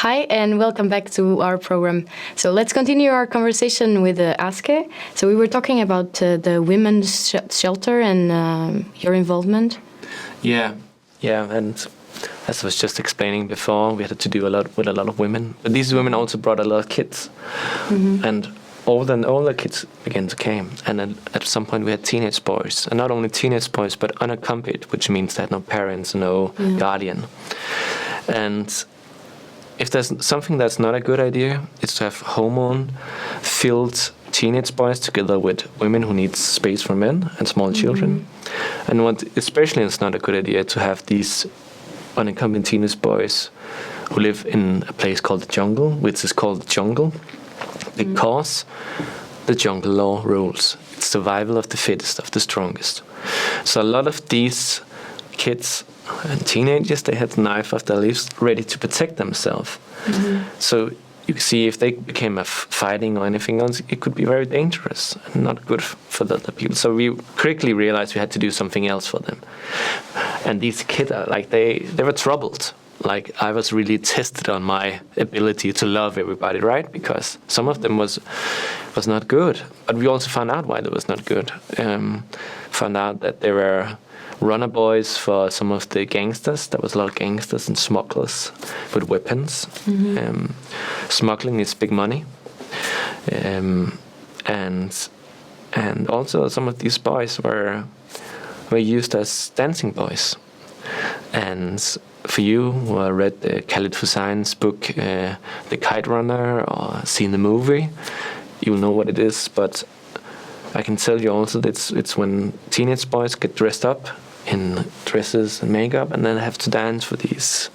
Hi, and welcome back to our program. So let's continue our conversation with Aske. So we were talking about the women's shelter and your involvement. Yeah, and as I was just explaining before, we had to do a lot with a lot of women. But these women also brought a lot of kids. And all the kids began to come. And then at some point we had teenage boys. And not only teenage boys, but unaccompanied, which means they had no parents, no guardian. And if there's something that's not a good idea, it's to have hormone-filled teenage boys together with women who need space for men and small children. And what especially is not a good idea to have these unaccompanied teenage boys who live in a place called the jungle, which is called the jungle because the jungle law rules. It's survival of the fittest, of the strongest. So a lot of these kids and teenagers, they had the knife of their lives ready to protect themselves. So you see, if they became fighting or anything else, it could be very dangerous and not good for the other people. So we quickly realized we had to do something else for them. And these kids, like they were troubled. Like I was really tested on my ability to love everybody, right? Because some of them was not good. But we also found out why they was not good. Found out that they were runner boys for some of the gangsters. There was a lot of gangsters and smugglers with weapons. Smuggling is big money. And also some of these boys were used as dancing boys. And for you who read the Calais Del.2's book, The Kite Runner, or seen the movie, you'll know what it is. But I can tell you also that it's when teenage boys get dressed up in dresses and makeup and then have to dance for these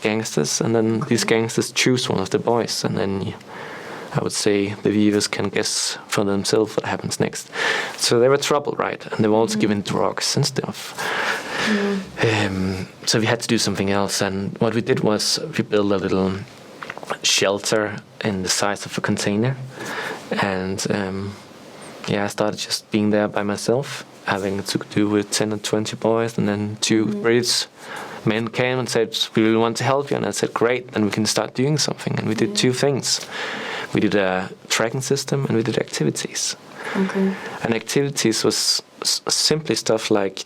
gangsters, and then these gangsters choose one of the boys, and then I would say the viewers can guess for themselves what happens next. So they were troubled, right? And they were also given drugs and stuff. So we had to do something else, and what we did was we built a little shelter in the size of a container, and I started just being there by myself, having to do with 10 or 20 boys, and then two British men came and said, we really want to help you. And I said, great, then we can start doing something. And we did two things. We did a tracking system and we did activities. And activities was simply stuff like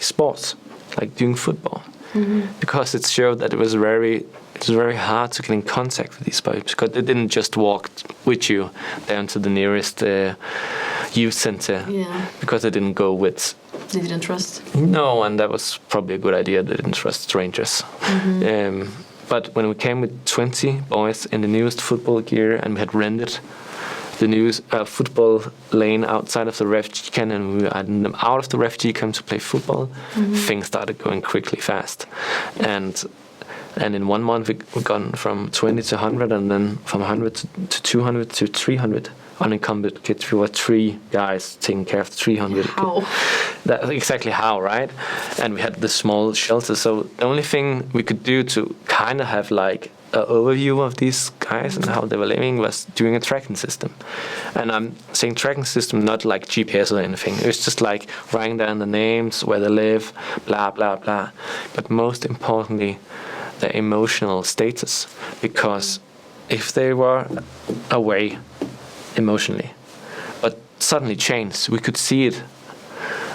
sports, like doing football. Because it showed that it was very hard to get in contact with these boys, because they didn't just walk with you down to the nearest youth center, because they didn't go with. They didn't trust? No, and that was probably a good idea. They didn't trust strangers. But when we came with 20 boys in the newest football gear, and we had rented the newest football lane outside of the refugee camp, and we were adding them out of the refugee camp to play football, things started going quickly fast. And in 1 month, we've gone from 20 to 100, and then from 100 to 200 to 300 unencumbered kids. We were 3 guys taking care of 300 How? kids. That's exactly how, right? And we had the small shelter. So the only thing we could do to kind of have like an overview of these guys and how they were living was doing a tracking system. And I'm saying tracking system, not like GPS or anything. It was just like writing down the names, where they live, blah, blah, blah. But most importantly, their emotional status, because if they were away emotionally but suddenly changed, we could see it,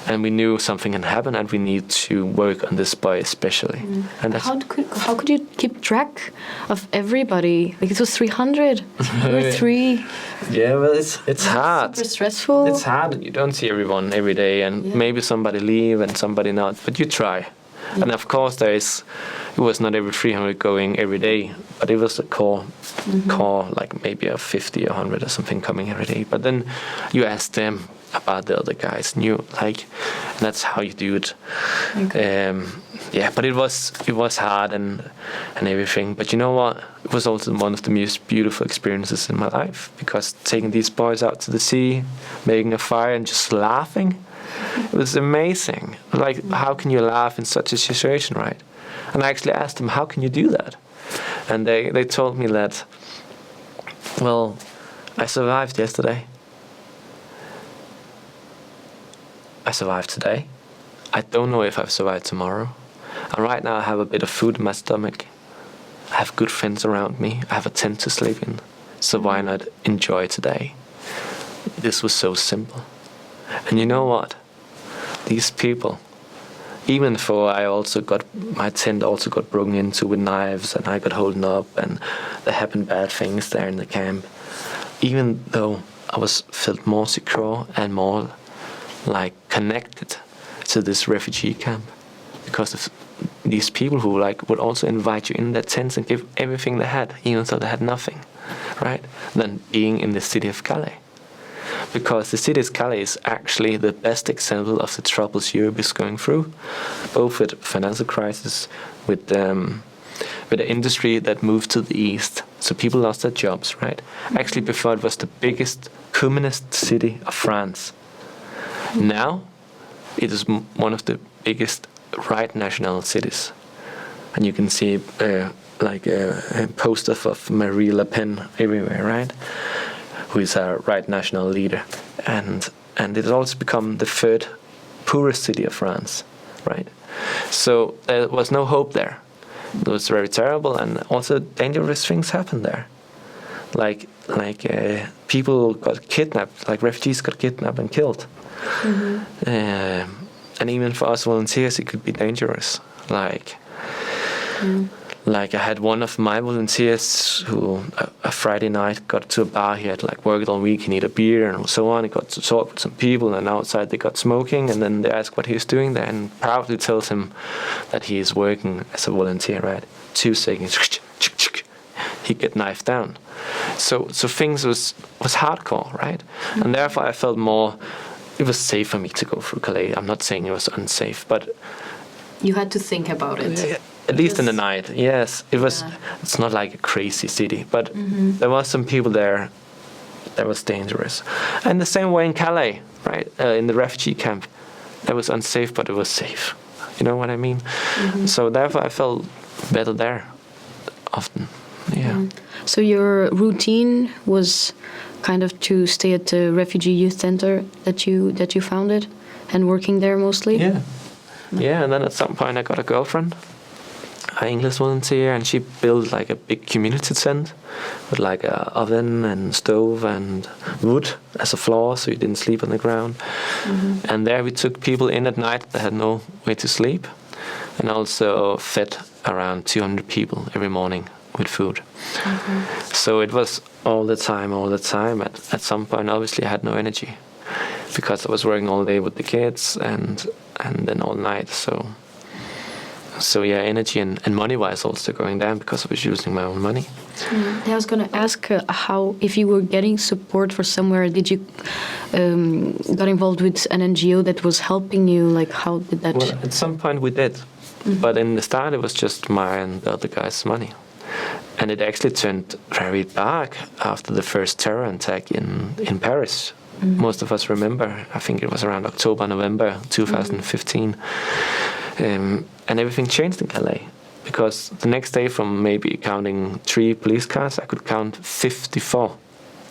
and we knew something had happened, and we need to work on this boy especially. And that's how could you keep track of everybody? Like it was 300 or 3. Yeah, well, it's hard. Super stressful. It's hard. You don't see everyone every day, and maybe somebody leave and somebody not, but you try. And of course, it was not every 300 going every day, but it was a core, like maybe a 50 or 100 or something coming every day. But then you ask them about the other guys, and and that's how you do it. But it was hard and everything. But you know what? It was also one of the most beautiful experiences in my life, because taking these boys out to the sea, making a fire, and just laughing. It was amazing. Like, how can you laugh in such a situation, right? And I actually asked them, how can you do that? And they told me that, well, I survived yesterday. I survived today. I don't know if I've survived tomorrow. And right now I have a bit of food in my stomach. I have good friends around me. I have a tent to sleep in. So why not enjoy today? This was so simple. And you know what? These people, even though my tent also got broken into with knives and I got holden up and there happened bad things there in the camp, even though I felt more secure and more like connected to this refugee camp because of these people who would also invite you in their tents and give everything they had, even though they had nothing, right? Than being in the city of Calais. Because the city of Calais is actually the best example of the troubles Europe is going through, both with financial crisis, with the industry that moved to the east. So people lost their jobs, right? Actually, before it was the biggest communist city of France. Now, it is one of the biggest right national cities. And you can see posters of Marie Le Pen everywhere, right? Who is a right national leader. And it has also become the third poorest city of France, right? So there was no hope there. It was very terrible, and also dangerous things happened there. People got kidnapped, like refugees got kidnapped and killed. And even for us volunteers, it could be dangerous. Like I had one of my volunteers who a Friday night got to a bar. He had worked all week, he needed a beer and so on. He got to talk with some people, and outside they got smoking, and then they asked what he was doing there, and proudly tells him that he is working as a volunteer, right? 2 seconds, he get knifed down. So things was hardcore, right? And therefore I felt more, it was safe for me to go through Calais. I'm not saying it was unsafe, but you had to think about it. At least in the night, yes. It was. Yeah. It's not like a crazy city, but there was some people there that was dangerous. And the same way in Calais, right? In the refugee camp, that was unsafe, but it was safe. You know what I mean? So therefore, I felt better there often. Yeah. So your routine was kind of to stay at the refugee youth center that you founded, and working there mostly. Yeah. Yeah, and then at some point I got a girlfriend, an English volunteer, and she built a big community tent with a oven and stove and wood as a floor, so you didn't sleep on the ground. And there we took people in at night that had no way to sleep, and also fed around 200 people every morning with food. So it was all the time. At some point, obviously, I had no energy because I was working all day with the kids and then all night. So yeah, energy and money-wise also going down because I was using my own money. I was going to ask how, if you were getting support for somewhere, did you got involved with an NGO that was helping you? How did that? Well, at some point we did, but in the start it was just my and the other guy's money. And it actually turned very dark after the first terror attack in Paris. Most of us remember, I think it was around October, November 2015. And everything changed in Calais. Because the next day, from maybe counting 3 police cars, I could count 54.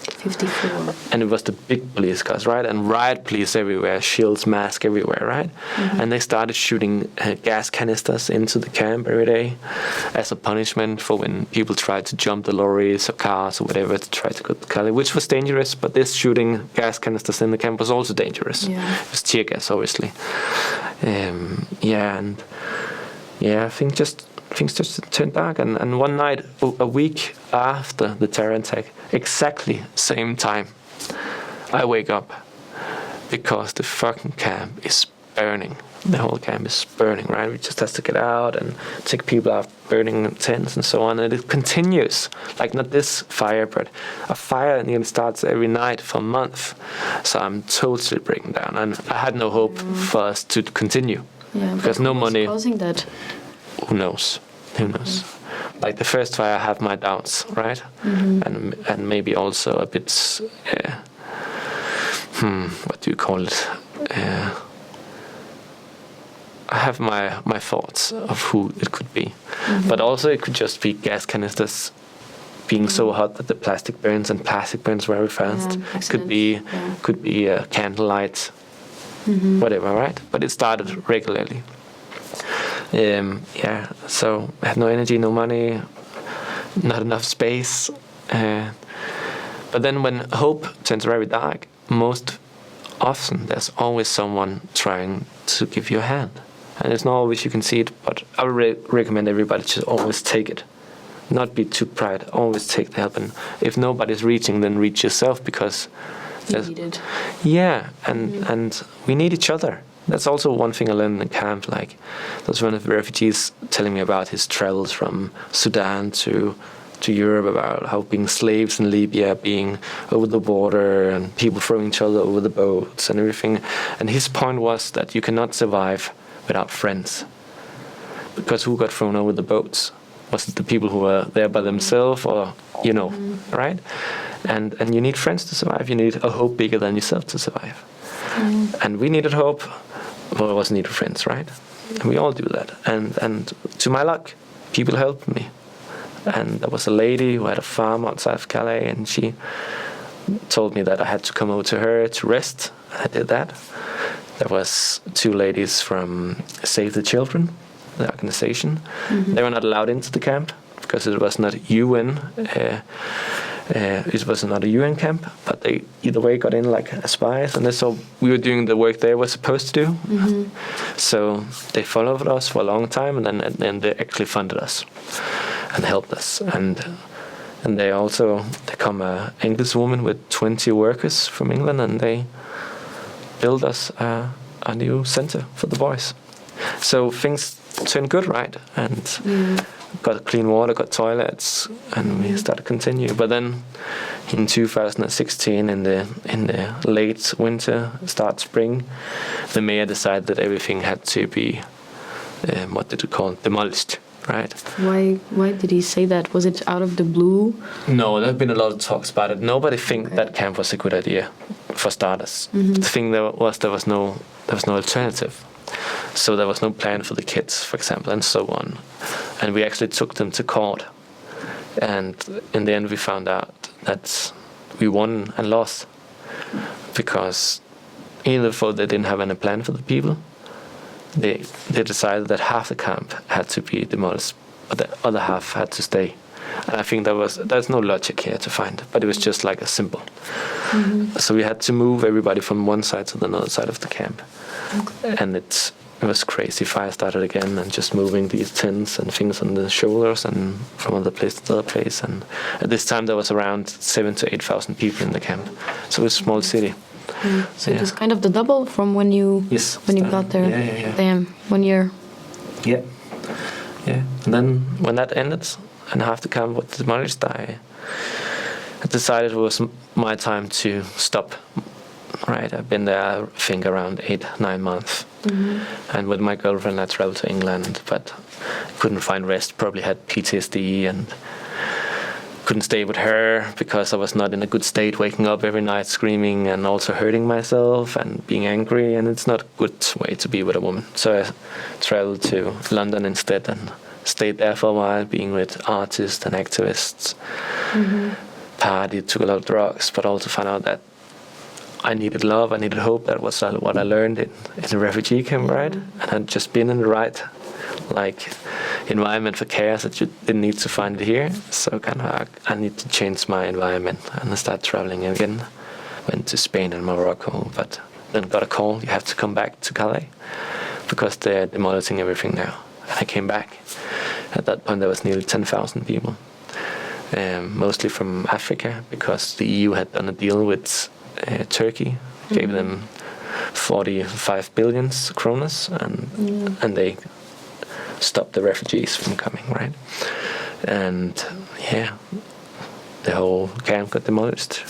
54. And it was the big police cars, right? And riot police everywhere, shields, masks everywhere, right? And they started shooting gas canisters into the camp every day as a punishment for when people tried to jump the lorries or cars or whatever to try to go to Calais, which was dangerous, but this shooting gas canisters in the camp was also dangerous. It was tear gas, obviously. I think things just turned dark, and one night, a week after the terror attack, exactly same time, I wake up because the fucking camp is burning. The whole camp is burning, right? We just have to get out and take people out, burning tents and so on, and it continues. Not this fire, but a fire starts every night for a month. So I'm totally breaking down, and I had no hope for us to continue. Because no money. Causing that? Who knows? The first fire, I have my doubts, right? And maybe also a bit, what do you call it? I have my thoughts of who it could be. But also it could just be gas canisters being so hot that the plastic burns, and plastic burns very fast. Could be candlelight, whatever, right? But it started regularly. So I had no energy, no money. not enough space. But then when hope turns very dark, most often there's always someone trying to give you a hand. And it's not always you can see it, but I would recommend everybody to always take it. Not be too proud, always take the help. And if nobody's reaching, then reach yourself, because you need it. Yeah, and we need each other. That's also one thing I learned in camp. Like, there was one of the refugees telling me about his travels from Sudan to Europe, about how being slaves in Libya, being over the border, and people throwing each other over the boats and everything. And his point was that you cannot survive without friends. Because who got thrown over the boats? Was it the people who were there by themselves, or, right? And you need friends to survive. You need a hope bigger than yourself to survive. And we needed hope. Well, it was needed friends, right? And we all do that. And to my luck, people helped me. And there was a lady who had a farm outside of Calais, and she told me that I had to come over to her to rest. I did that. There was 2 ladies from Save the Children, the organization. They were not allowed into the camp because it was not UN. It was not a UN camp, but they either way got in like as spies, and they saw we were doing the work they were supposed to do. So they followed us for a long time, and then they actually funded us and helped us. And they come an English woman with 20 workers from England, and they built us a new center for the boys. So things turned good, right? And got clean water, got toilets, and we started to continue. But then in 2016, in the late winter, start spring, the mayor decided that everything had to be, demolished, right? Why did he say that? Was it out of the blue? No, there have been a lot of talks about it. Nobody think that camp was a good idea, for starters. The thing there was no alternative. So there was no plan for the kids, for example, and so on. And we actually took them to court. And in the end, we found out that we won and lost. Because either though they didn't have any plan for the people, they decided that half the camp had to be demolished, but the other half had to stay. And I think there's no logic here to find, but it was just like a symbol. So we had to move everybody from one side to the other side of the camp. And it was crazy. Fire started again, and just moving these tents and things on the shoulders, and from other place to other place. And at this time there was around 7,000 to 8,000 people in the camp. So it was a small city. So it was kind of the double from when you got there. Yeah. Damn, 1 year. Yeah. And then when that ended and half the camp was demolished, I decided it was my time to stop. Right, I've been there, I think, around 8-9 months. And with my girlfriend, I traveled to England, but couldn't find rest. Probably had PTSD and couldn't stay with her because I was not in a good state, waking up every night screaming and also hurting myself and being angry. And it's not a good way to be with a woman. So I traveled to London instead and stayed there for a while, being with artists and activists. Partied, took a lot of drugs, but also found out that I needed love, I needed hope. That was what I learned in the refugee camp, right? And I'd just been in the right environment for chaos that you didn't need to find it here. So I need to change my environment, and I started traveling again. Went to Spain and Morocco, but then got a call, you have to come back to Calais because they're demolishing everything now. And I came back. At that point there was nearly 10,000 people, mostly from Africa, because the EU had done a deal with Turkey, gave them 45 billion kronas, and they stopped the refugees from coming, right? And the whole camp got demolished.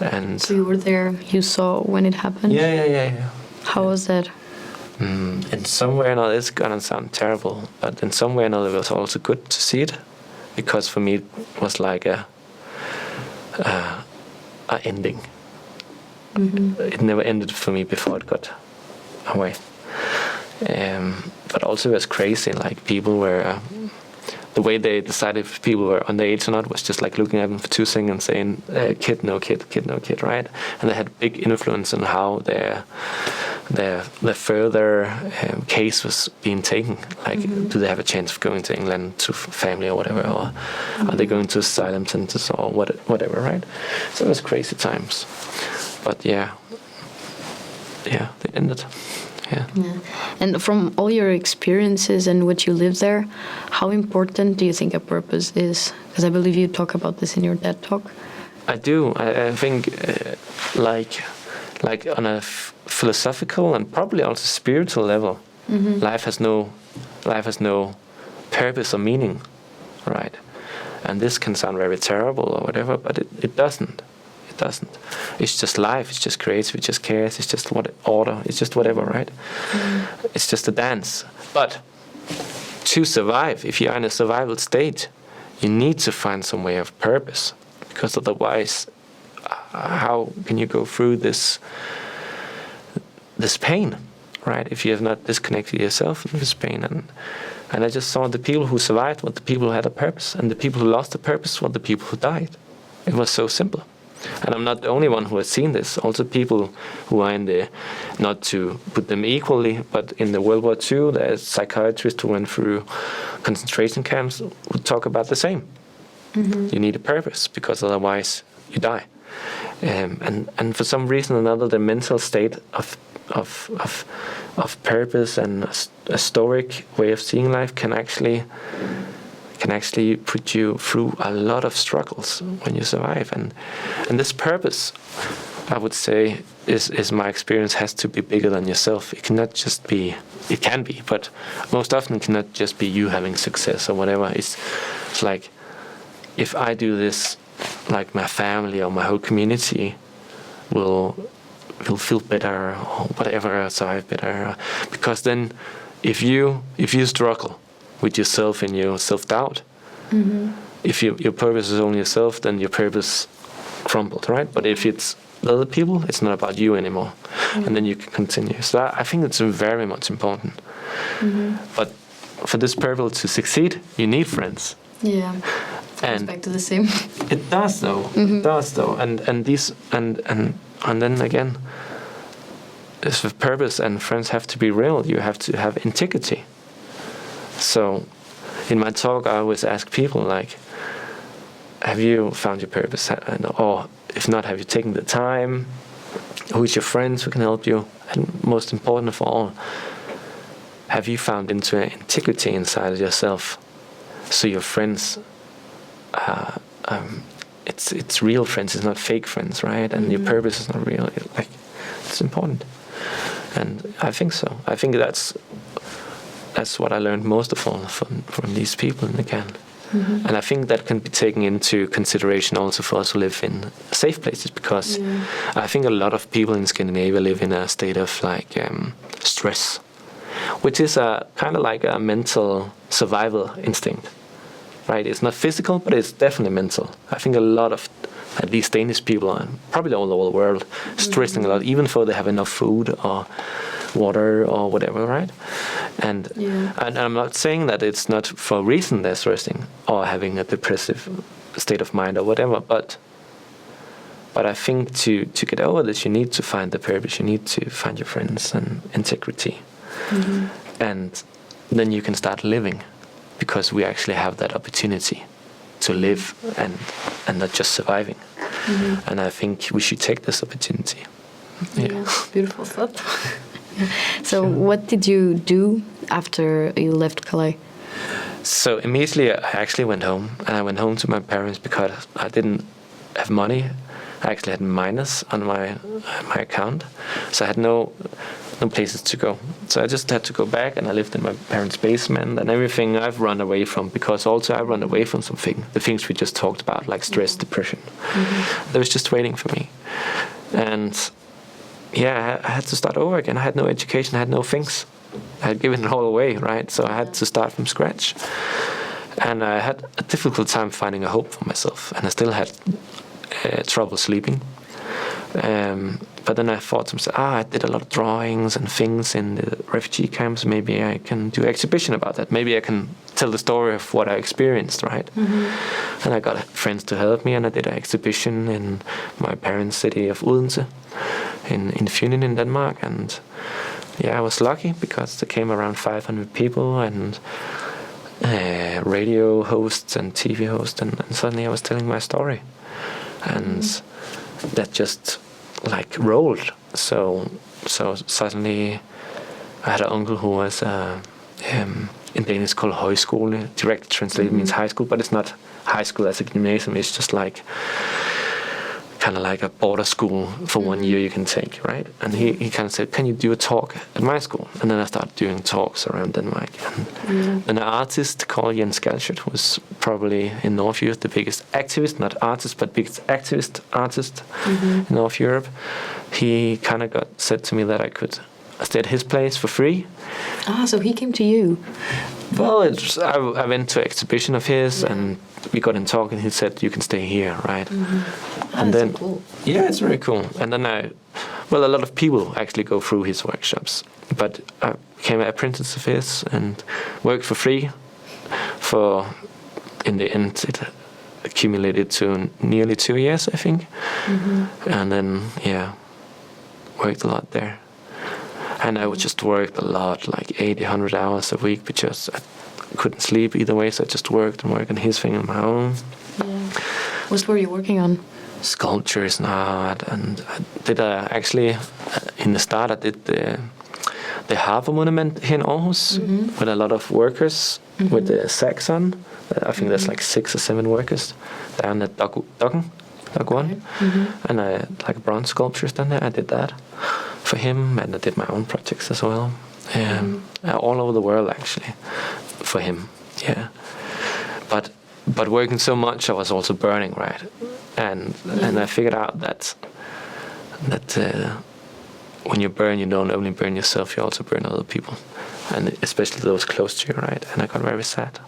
And so you were there, you saw when it happened? Yeah. How was that? In some way or another, it's gonna sound terrible, but in some way or another it was also good to see it, because for me it was like a ending. It never ended for me before it got away. But also it was crazy, like people were, the way they decided if people were underage or not was just like looking at them for 2 seconds and saying, kid, no kid, right? And they had big influence on how their the further case was being taken. Like, do they have a chance of going to England to family or whatever, or are they going to asylum centers or whatever, right? So it was crazy times. But yeah, they ended. Yeah. And from all your experiences and what you live there, how important do you think a purpose is? Because I believe you talk about this in your TED Talk. I do. I think like on a philosophical and probably also spiritual level, life has no purpose or meaning, right? And this can sound very terrible or whatever, but it doesn't. It doesn't. It's just life. It's just creative. It's just chaos. It's just order. It's just whatever, right? It's just a dance. But to survive, if you're in a survival state, you need to find some way of purpose, because otherwise, how can you go through this pain, right? If you have not disconnected yourself from this pain. And I just saw the people who survived were the people who had a purpose, and the people who lost the purpose were the people who died. It was so simple. And I'm not the only one who has seen this. Also people who are in the, not to put them equally, but in the World War II, there's psychiatrists who went through concentration camps who talk about the same. You need a purpose, because otherwise you die. And for some reason or another, the mental state of purpose and a stoic way of seeing life can actually put you through a lot of struggles when you survive. And this purpose, I would say, is my experience, has to be bigger than yourself. It cannot just be, it can be, but most often it cannot just be you having success or whatever. It's like, if I do this, like my family or my whole community will feel better or whatever, survive better. Because then if you struggle with yourself and your self-doubt, if your purpose is only yourself, then your purpose crumbled, right? But if it's the other people, it's not about you anymore. And then you can continue. So I think it's very much important. But for this purpose to succeed, you need friends. Yeah. And back to the same. It does though. It does though. And then again, this with purpose and friends have to be real. You have to have integrity. So in my talk, I always ask people, like, have you found your purpose? Or if not, have you taken the time? Who's your friends who can help you? And most important of all, have you found integrity inside of yourself? So your friends, it's real friends, it's not fake friends, right? And your purpose is not real. It's important. And I think so. I think that's what I learned most of all from these people again. And I think that can be taken into consideration also for us who live in safe places, because I think a lot of people in Scandinavia live in a state of stress, which is a kind of like a mental survival instinct, right? It's not physical, but it's definitely mental. I think a lot of, at least Danish people, and probably all over the world, stressing a lot, even though they have enough food or water or whatever, right? And I'm not saying that it's not for a reason they're stressing or having a depressive state of mind or whatever, but I think to get over this, you need to find the purpose, you need to find your friends and integrity. And then you can start living, because we actually have that opportunity to live and not just surviving. And I think we should take this opportunity. Yeah, beautiful thought. So what did you do after you left Calais? So immediately I actually went home, and I went home to my parents because I didn't have money. I actually had minus on my account, so I had no places to go. So I just had to go back, and I lived in my parents' basement and everything I've run away from, because also I run away from the things we just talked about, like stress, depression. They was just waiting for me. And yeah, I had to start over again. I had no education, I had no things. I had given it all away, right? So I had to start from scratch. And I had a difficult time finding a hope for myself, and I still had trouble sleeping. But then I thought to myself, I did a lot of drawings and things in the refugee camps. Maybe I can do an exhibition about that. Maybe I can tell the story of what I experienced, right? And I got friends to help me, and I did an exhibition in my parents' city of Odense, in Funen in Denmark, and yeah, I was lucky because there came around 500 people and radio hosts and TV hosts, and suddenly I was telling my story, and that just like rolled. So suddenly I had an uncle who was in Danish called højskole. Direct translated means high school, but it's not high school as a gymnasium. It's just like kind of like a border school for 1 year you can take, right? And he kind of said, can you do a talk at my school? And then I started doing talks around Denmark. And an artist called Jens Galschiøt was probably in North Europe the biggest activist, not artist, but biggest activist artist in North Europe. He kind of said to me that I could stay at his place for free. Ah, so he came to you. Well, I went to an exhibition of his, and we got in talk, and he said, you can stay here, right? And then, so cool. Yeah, it's very cool. And then a lot of people actually go through his workshops, but I became an apprentice of his and worked for free in the end, it accumulated to nearly 2 years, I think. And then, worked a lot there. And I would just worked a lot, like 80, 100 hours a week, because I couldn't sleep either way, so I just worked on his thing on my own. Yeah. What were you working on? Sculptures and art, and I did actually, in the start, I did the Harbour Monument here in Aarhus with a lot of workers with the sacks on. I think there's like 6 or 7 workers down at Dokken, and I like bronze sculptures down there. I did that for him, and I did my own projects as well, all over the world actually, for him. Yeah, but working so much, I was also burning, right? And I figured out that when you burn, you don't only burn yourself, you also burn other people, and especially those close to you, right? And I got very sad.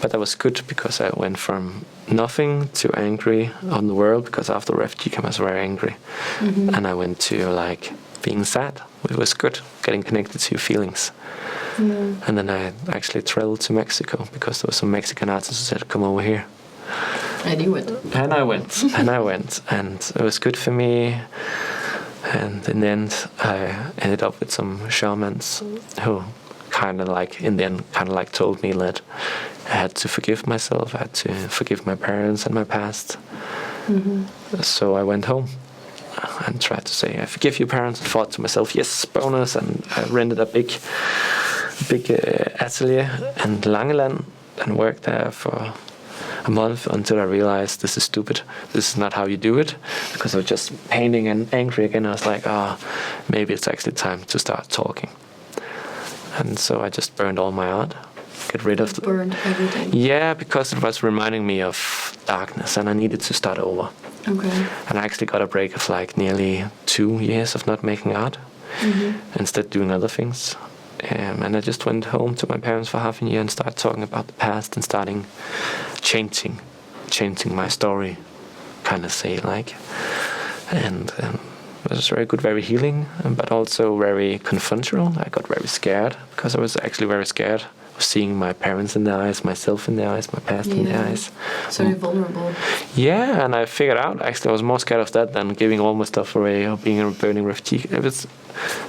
But that was good because I went from nothing to angry on the world, because after the refugee camp I was very angry. And I went to like being sad. It was good, getting connected to your feelings. And then I actually traveled to Mexico because there was some Mexican artists who said, come over here. And you went. And I went, and it was good for me. And in the end, I ended up with some shamans who kind of like, in the end, told me that I had to forgive myself, I had to forgive my parents and my past. So I went home and tried to say, I forgive you, parents. I thought to myself, yes, bonus. And I rented a big atelier in Langeland and worked there for a month until I realized this is stupid. This is not how you do it, because I was just painting and angry again. I was like, maybe it's actually time to start talking. And so I just burned all my art. Burned everything. Yeah, because it was reminding me of darkness, and I needed to start over. Okay. And I actually got a break of like nearly 2 years of not making art, instead doing other things. And I just went home to my parents for half a year and started talking about the past and starting changing my story, kind of say like. And it was very good, very healing, but also very confrontational. I got very scared because I was actually very scared of seeing my parents in the eyes, myself in the eyes, my past in the eyes. So you're vulnerable. Yeah, and I figured out actually I was more scared of that than giving all my stuff away or being a burning refugee. It was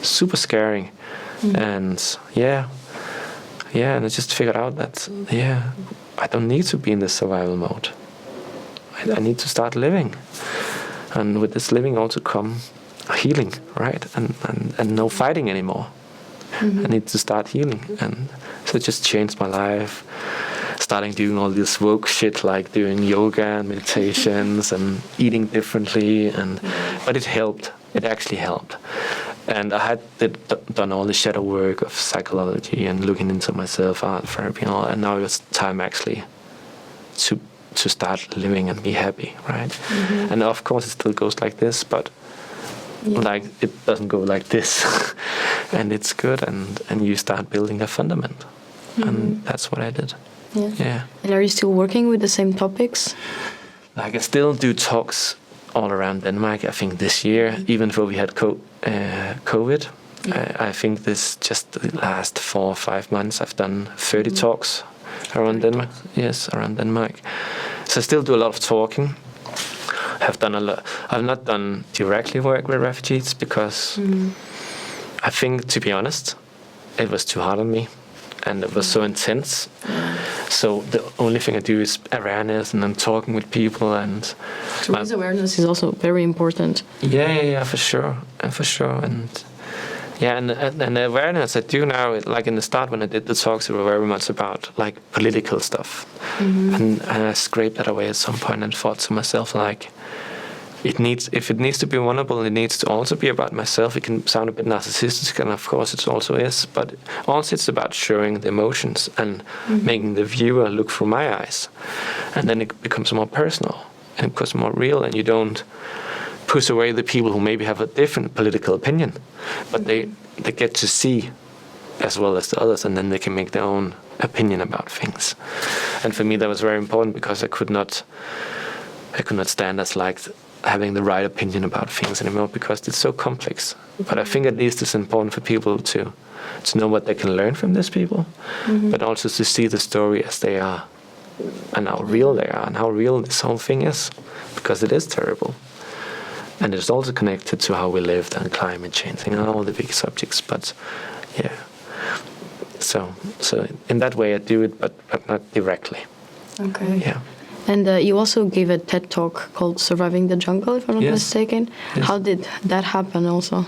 super scary. And and I just figured out that I don't need to be in this survival mode. I need to start living, and with this living also come healing, right? And no fighting anymore. I need to start healing, and so it just changed my life. Starting doing all this woke shit like doing yoga and meditations and eating differently, but it helped. It actually helped. And I had done all the shadow work of psychology and looking into myself, art therapy and all that. And now it's time actually to start living and be happy, right? And of course it still goes like this, but like it doesn't go like this. And it's good, and you start building a fundament. And that's what I did. Yeah. And are you still working with the same topics? Like I still do talks all around Denmark, I think this year, even though we had COVID. I think this just the last 4 or 5 months I've done 30 talks around Denmark. Yes, around Denmark. So I still do a lot of talking. I've not done directly work with refugees because I think, to be honest, it was too hard on me, and it was so intense. So the only thing I do is awareness, and then talking with people, and to raise awareness is also very important. Yeah, for sure, and the awareness I do now, like in the start when I did the talks, they were very much about like political stuff, and I scraped that away at some point and thought to myself like, if it needs to be vulnerable, it needs to also be about myself. It can sound a bit narcissistic, and of course it also is, but also it's about showing the emotions and making the viewer look through my eyes, and then it becomes more personal and it becomes more real, and you don't push away the people who maybe have a different political opinion, but they get to see as well as the others, and then they can make their own opinion about things. And for me that was very important, because I could not stand as like having the right opinion about things anymore, because it's so complex. But I think at least it's important for people to know what they can learn from these people, but also to see the story as they are, and how real they are, and how real this whole thing is, because it is terrible. And it's also connected to how we lived and climate change and all the big subjects. But yeah, so in that way I do it, but not directly. Okay. Yeah. And you also gave a TED talk called "Surviving the Jungle," if I'm not mistaken. Yes. How did that happen also?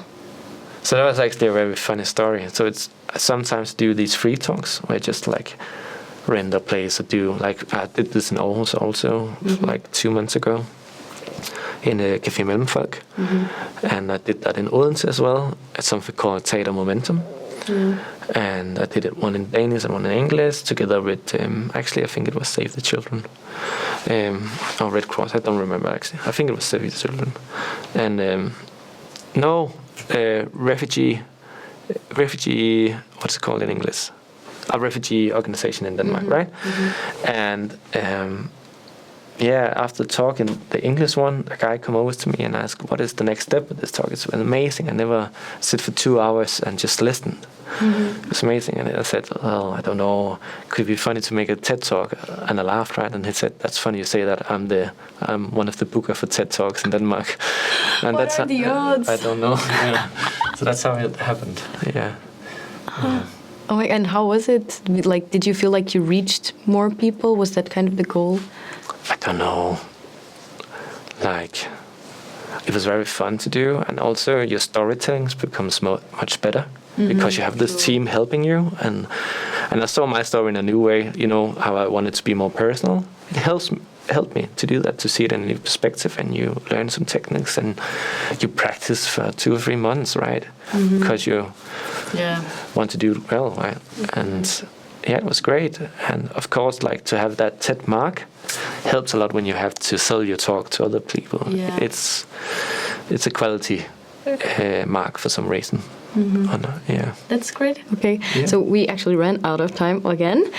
So that was actually a very funny story. So I sometimes do these free talks where I just like rent a place or do, like I did this in Aarhus also like 2 months ago in a Café Mellemfolk. And I did that in Odense as well at something called Teater Momentum. And I did it one in Danish and one in English together with actually I think it was Save the Children or Red Cross, I don't remember actually. I think it was Save the Children, and refugee what's it called in English, a refugee organization in Denmark, right? And after talking the English one, a guy come over to me and asked, what is the next step with this talk? It's been amazing. I never sit for 2 hours and just listened. It was amazing. And I said, well, I don't know, could it be funny to make a TED talk? And I laughed, right? And he said, that's funny you say that. I'm one of the bookers for TED Talks in Denmark. And what are the odds? I don't know. So that's how it happened. Yeah. Oh my, and how was it? Like, did you feel like you reached more people? Was that kind of the goal? I don't know. Like, it was very fun to do, and also your storytelling becomes much better because you have this team helping you, and I saw my story in a new way. You know how I wanted to be more personal. It helped me to do that, to see it in a new perspective, and you learn some techniques and you practice for 2 or 3 months, right? Because you want to do it well, right? And it was great, and of course, like to have that TED mark helps a lot when you have to sell your talk to other people. It's a quality mark for some reason. That's great. Okay, so we actually ran out of time again,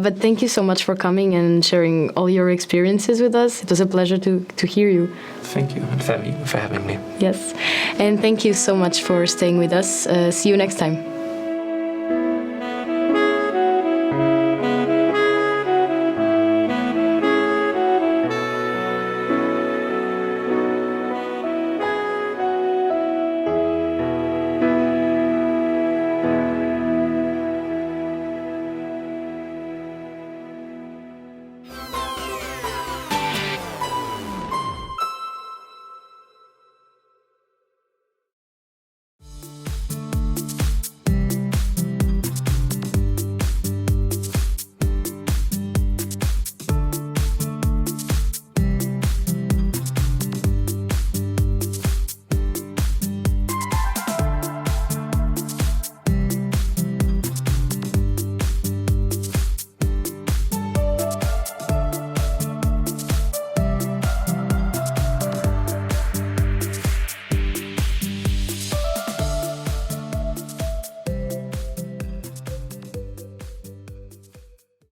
but thank you so much for coming and sharing all your experiences with us. It was a pleasure to hear you. Thank you, and for having me. Yes, and thank you so much for staying with us. See you next time.